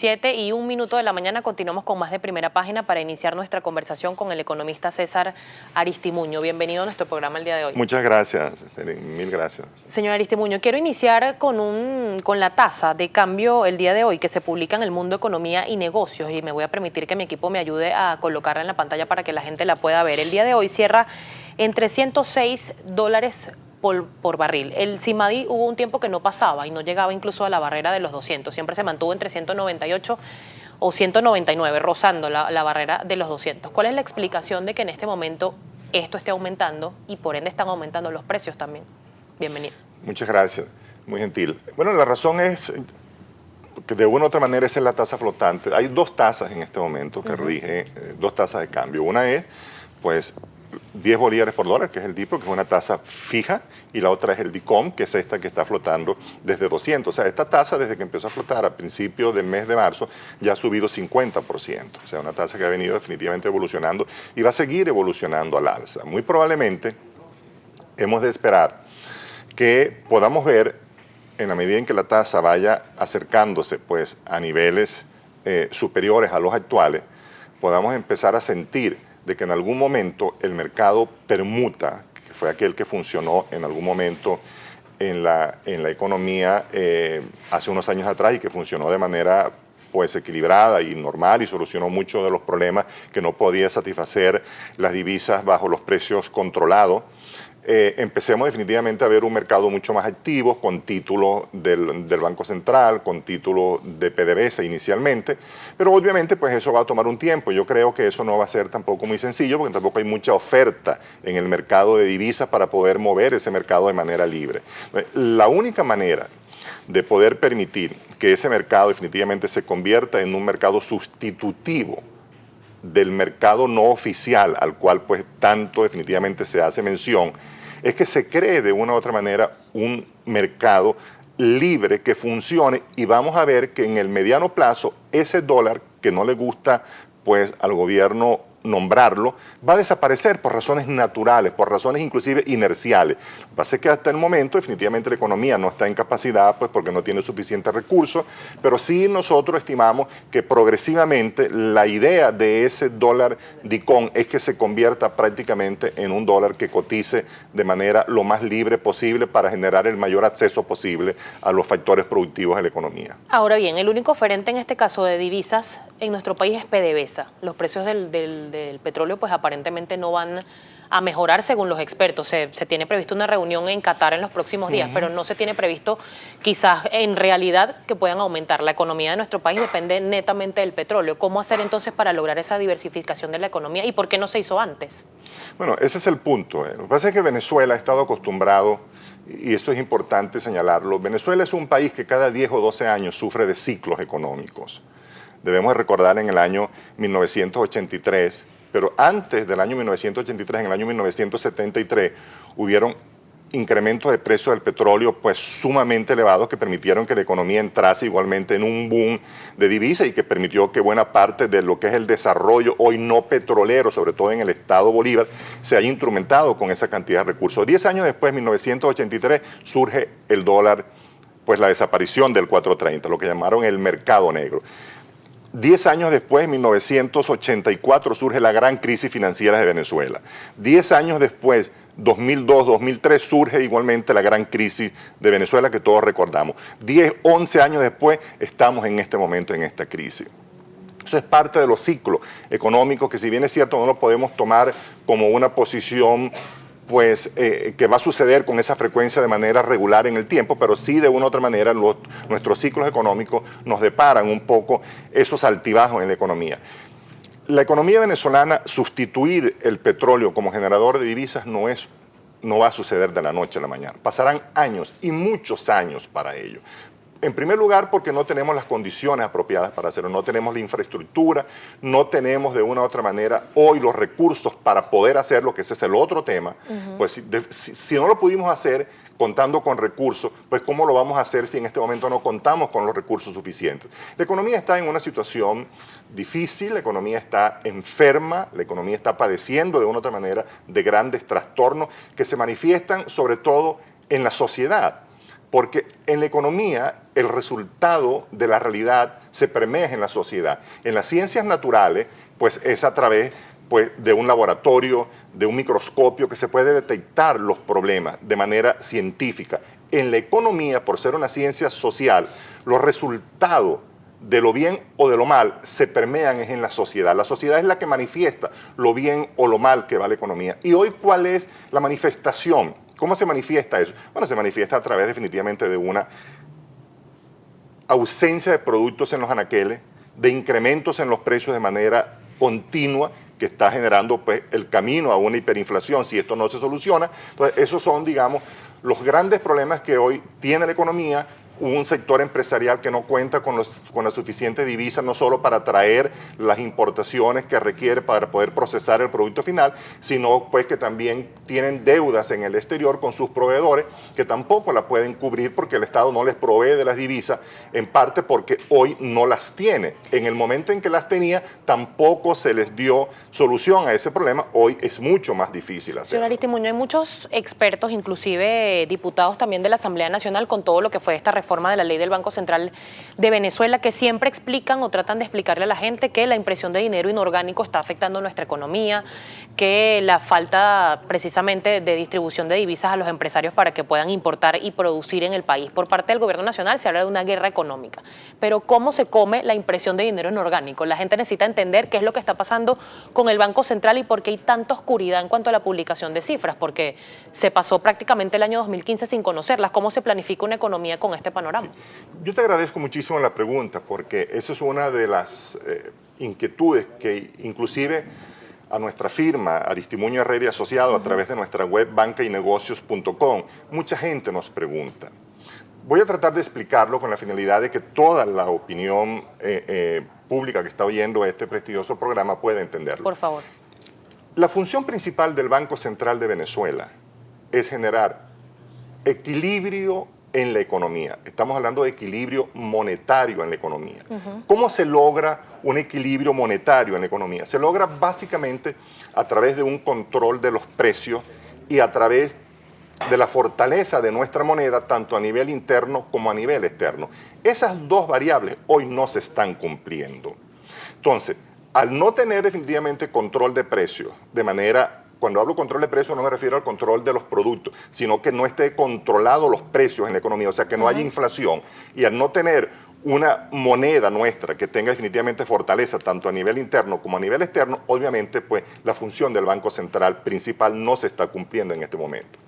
7:01 de la mañana continuamos con más de Primera Página para iniciar nuestra conversación con el economista César Aristimuño. Bienvenido a nuestro programa el día de hoy. Muchas gracias, mil gracias. Señor Aristimuño, quiero iniciar con la tasa de cambio el día de hoy que se publica en El Mundo Economía y Negocios, y me voy a permitir que mi equipo me ayude a colocarla en la pantalla para que la gente la pueda ver. El día de hoy cierra en $306 por barril. El CIMADI hubo un tiempo que no pasaba y no llegaba incluso a la barrera de los 200. Siempre se mantuvo entre 198 o 199, rozando la barrera de los 200. ¿Cuál es la explicación de que en este momento esto esté aumentando y por ende están aumentando los precios también? Bienvenido. Muchas gracias, muy gentil. Bueno, la razón es que de una u otra manera esa es la tasa flotante. Hay dos tasas en este momento que rigen, dos tasas de cambio. Una es, pues, 10 bolívares por dólar, que es el DIPRO, que es una tasa fija, y la otra es el DICOM, que es esta que está flotando desde 200. O sea, esta tasa desde que empezó a flotar a principios del mes de marzo ya ha subido 50%. O sea, una tasa que ha venido definitivamente evolucionando y va a seguir evolucionando al alza. Muy probablemente hemos de esperar que podamos ver, en la medida en que la tasa vaya acercándose pues, a niveles superiores a los actuales, podamos empezar a sentir de que en algún momento el mercado permuta, que fue aquel que funcionó en algún momento en la economía hace unos años atrás y que funcionó de manera pues equilibrada y normal y solucionó muchos de los problemas que no podía satisfacer las divisas bajo los precios controlados. Empecemos definitivamente a ver un mercado mucho más activo, con títulos del Banco Central, con títulos de PDVSA inicialmente, pero obviamente pues eso va a tomar un tiempo. Yo creo que eso no va a ser tampoco muy sencillo, porque tampoco hay mucha oferta en el mercado de divisas para poder mover ese mercado de manera libre. La única manera de poder permitir que ese mercado definitivamente se convierta en un mercado sustitutivo del mercado no oficial, al cual pues tanto definitivamente se hace mención, es que se cree de una u otra manera un mercado libre que funcione, y vamos a ver que en el mediano plazo ese dólar que no le gusta pues al gobierno nombrarlo, va a desaparecer por razones naturales, por razones inclusive inerciales. Lo que pasa es que hasta el momento definitivamente la economía no está en capacidad, pues porque no tiene suficientes recursos, pero sí nosotros estimamos que progresivamente la idea de ese dólar DICOM es que se convierta prácticamente en un dólar que cotice de manera lo más libre posible para generar el mayor acceso posible a los factores productivos de la economía. Ahora bien, el único oferente en este caso de divisas en nuestro país es PDVSA. Los precios del petróleo pues aparentemente no van a mejorar según los expertos. Se tiene previsto una reunión en Qatar en los próximos días, pero no se tiene previsto quizás en realidad que puedan aumentar. La economía de nuestro país depende netamente del petróleo. ¿Cómo hacer entonces para lograr esa diversificación de la economía y por qué no se hizo antes? Bueno, ese es el punto. Lo que pasa es que Venezuela ha estado acostumbrado, y esto es importante señalarlo, Venezuela es un país que cada 10 o 12 años sufre de ciclos económicos. Debemos recordar en el año 1983, pero antes del año 1983, en el año 1973, hubieron incrementos de precios del petróleo pues sumamente elevados que permitieron que la economía entrase igualmente en un boom de divisas y que permitió que buena parte de lo que es el desarrollo hoy no petrolero, sobre todo en el estado Bolívar, se haya instrumentado con esa cantidad de recursos. 10 años después, 1983, surge el dólar, pues la desaparición del 4.30, lo que llamaron el mercado negro. 10 años después, en 1984, surge la gran crisis financiera de Venezuela. 10 años después, 2002, 2003, surge igualmente la gran crisis de Venezuela que todos recordamos. 10, 11 años después, estamos en este momento en esta crisis. Eso es parte de los ciclos económicos que, si bien es cierto, no lo podemos tomar como una posición pues que va a suceder con esa frecuencia de manera regular en el tiempo, pero sí de una u otra manera nuestros ciclos económicos nos deparan un poco esos altibajos en la economía. La economía venezolana, sustituir el petróleo como generador de divisas no va a suceder de la noche a la mañana. Pasarán años y muchos años para ello. En primer lugar, porque no tenemos las condiciones apropiadas para hacerlo, no tenemos la infraestructura, no tenemos de una u otra manera hoy los recursos para poder hacerlo, que ese es el otro tema. Pues si no lo pudimos hacer contando con recursos, pues ¿cómo lo vamos a hacer si en este momento no contamos con los recursos suficientes? La economía está en una situación difícil, la economía está enferma, la economía está padeciendo de una u otra manera de grandes trastornos que se manifiestan sobre todo en la sociedad. Porque en la economía el resultado de la realidad se permea en la sociedad. En las ciencias naturales, pues es a través pues, de un laboratorio, de un microscopio que se puede detectar los problemas de manera científica. En la economía, por ser una ciencia social, los resultados de lo bien o de lo mal se permean en la sociedad. La sociedad es la que manifiesta lo bien o lo mal que va la economía. Y hoy, ¿cuál es la manifestación? ¿Cómo se manifiesta eso? Bueno, se manifiesta a través definitivamente de una ausencia de productos en los anaqueles, de incrementos en los precios de manera continua, que está generando pues, el camino a una hiperinflación si esto no se soluciona. Entonces, esos son, digamos, los grandes problemas que hoy tiene la economía, un sector empresarial que no cuenta con la suficiente divisa, no solo para traer las importaciones que requiere para poder procesar el producto final, sino pues que también tienen deudas en el exterior con sus proveedores que tampoco la pueden cubrir porque el Estado no les provee de las divisas, en parte porque hoy no las tiene. En el momento en que las tenía, tampoco se les dio solución a ese problema. Hoy es mucho más difícil hacerlo. Señor Aristimuño, hay muchos expertos, inclusive diputados también de la Asamblea Nacional, con todo lo que fue esta reforma de la ley del Banco Central de Venezuela, que siempre explican o tratan de explicarle a la gente que la impresión de dinero inorgánico está afectando nuestra economía, que la falta precisamente de distribución de divisas a los empresarios para que puedan importar y producir en el país. Por parte del gobierno nacional se habla de una guerra económica, pero ¿cómo se come la impresión de dinero inorgánico? La gente necesita entender qué es lo que está pasando con el Banco Central y por qué hay tanta oscuridad en cuanto a la publicación de cifras, porque se pasó prácticamente el año 2015 sin conocerlas. ¿Cómo se planifica una economía con este panorama? Sí. Yo te agradezco muchísimo la pregunta, porque eso es una de las inquietudes que inclusive a nuestra firma, Aristimuño Herrera y Asociado, a través de nuestra web bancaynegocios.com, mucha gente nos pregunta. Voy a tratar de explicarlo con la finalidad de que toda la opinión pública que está oyendo este prestigioso programa pueda entenderlo. Por favor. La función principal del Banco Central de Venezuela es generar equilibrio en la economía. Estamos hablando de equilibrio monetario en la economía. ¿Cómo se logra un equilibrio monetario en la economía? Se logra básicamente a través de un control de los precios y a través de la fortaleza de nuestra moneda, tanto a nivel interno como a nivel externo. Esas dos variables hoy no se están cumpliendo. Entonces, al no tener definitivamente control de precios, de manera, cuando hablo control de precios no me refiero al control de los productos, sino que no esté controlado los precios en la economía, o sea, que no haya inflación, y al no tener una moneda nuestra que tenga definitivamente fortaleza tanto a nivel interno como a nivel externo, obviamente pues la función del Banco Central principal no se está cumpliendo en este momento.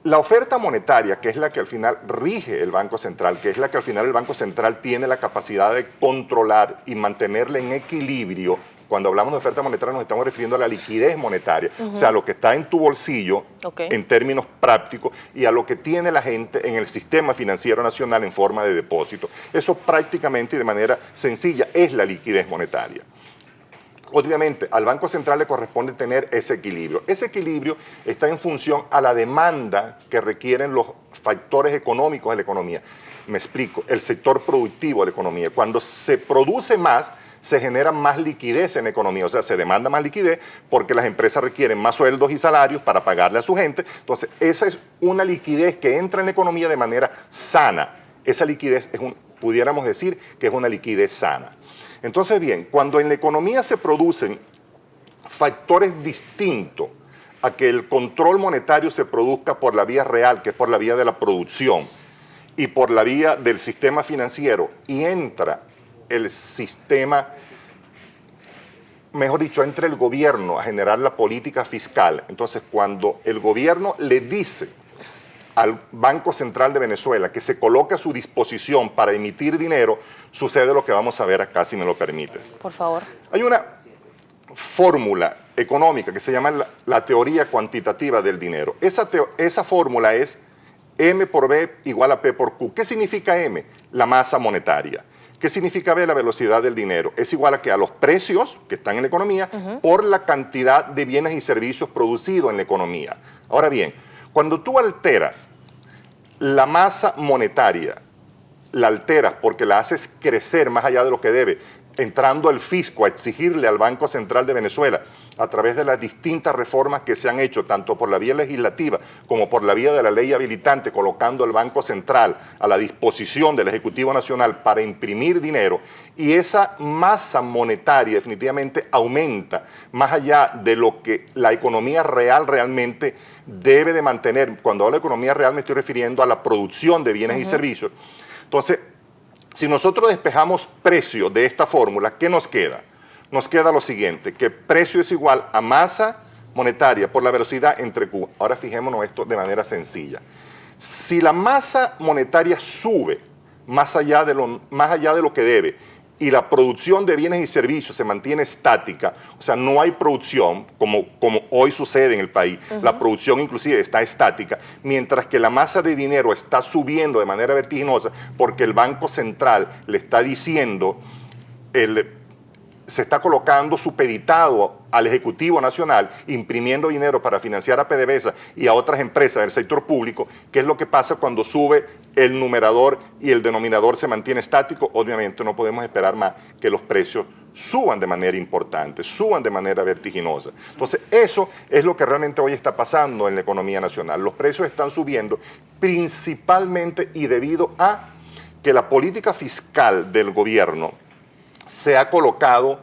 La oferta monetaria, que es la que al final rige el Banco Central, que es la que al final el Banco Central tiene la capacidad de controlar y mantenerla en equilibrio. Cuando hablamos de oferta monetaria nos estamos refiriendo a la liquidez monetaria, o sea, a lo que está en tu bolsillo en términos prácticos y a lo que tiene la gente en el sistema financiero nacional en forma de depósito. Eso prácticamente y de manera sencilla es la liquidez monetaria. Obviamente, al Banco Central le corresponde tener ese equilibrio. Ese equilibrio está en función a la demanda que requieren los factores económicos de la economía. Me explico, el sector productivo de la economía. Cuando se produce más, se genera más liquidez en la economía, o sea, se demanda más liquidez porque las empresas requieren más sueldos y salarios para pagarle a su gente. Entonces, esa es una liquidez que entra en la economía de manera sana. Esa liquidez pudiéramos decir que es una liquidez sana. Entonces, bien, cuando en la economía se producen factores distintos a que el control monetario se produzca por la vía real, que es por la vía de la producción, y por la vía del sistema financiero, y entra el sistema, mejor dicho, entra el gobierno a generar la política fiscal. Entonces, cuando el gobierno le dice al Banco Central de Venezuela que se coloque a su disposición para emitir dinero, sucede lo que vamos a ver acá, si me lo permites. Por favor. Hay una fórmula económica que se llama la teoría cuantitativa del dinero. Esa fórmula es M por B igual a P por Q. ¿Qué significa M? La masa monetaria. ¿Qué significa B? La velocidad del dinero. Es igual a que a los precios que están en la economía por la cantidad de bienes y servicios producidos en la economía. Ahora bien, cuando tú alteras la masa monetaria, la alteras porque la haces crecer más allá de lo que debe, entrando el fisco a exigirle al Banco Central de Venezuela a través de las distintas reformas que se han hecho, tanto por la vía legislativa como por la vía de la ley habilitante, colocando el Banco Central a la disposición del Ejecutivo Nacional para imprimir dinero, y esa masa monetaria definitivamente aumenta más allá de lo que la economía real realmente debe de mantener. Cuando hablo de economía real me estoy refiriendo a la producción de bienes y servicios. Entonces, si nosotros despejamos precio de esta fórmula, ¿qué nos queda? Nos queda lo siguiente, que precio es igual a masa monetaria por la velocidad entre Q. Ahora fijémonos esto de manera sencilla. Si la masa monetaria sube más allá de lo que debe y la producción de bienes y servicios se mantiene estática, o sea, no hay producción, como hoy sucede en el país, la producción inclusive está estática, mientras que la masa de dinero está subiendo de manera vertiginosa porque el Banco Central le está diciendo, se está colocando supeditado al Ejecutivo Nacional, imprimiendo dinero para financiar a PDVSA y a otras empresas del sector público. ¿Qué es lo que pasa cuando sube el numerador y el denominador se mantiene estático? Obviamente no podemos esperar más que los precios suban de manera importante, suban de manera vertiginosa. Entonces, eso es lo que realmente hoy está pasando en la economía nacional. Los precios están subiendo principalmente y debido a que la política fiscal del gobierno se ha colocado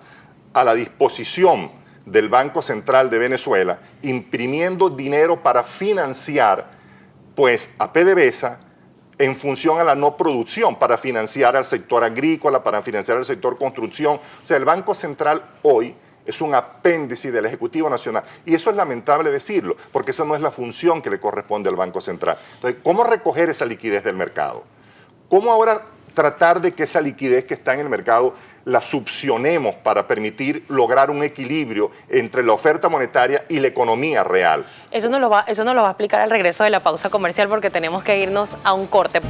a la disposición del Banco Central de Venezuela, imprimiendo dinero para financiar pues, a PDVSA en función a la no producción, para financiar al sector agrícola, para financiar al sector construcción. O sea, el Banco Central hoy es un apéndice del Ejecutivo Nacional. Y eso es lamentable decirlo, porque esa no es la función que le corresponde al Banco Central. Entonces, ¿cómo recoger esa liquidez del mercado? ¿Cómo ahora tratar de que esa liquidez que está en el mercado la succionemos para permitir lograr un equilibrio entre la oferta monetaria y la economía real? Eso nos lo va a explicar al regreso de la pausa comercial porque tenemos que irnos a un corte.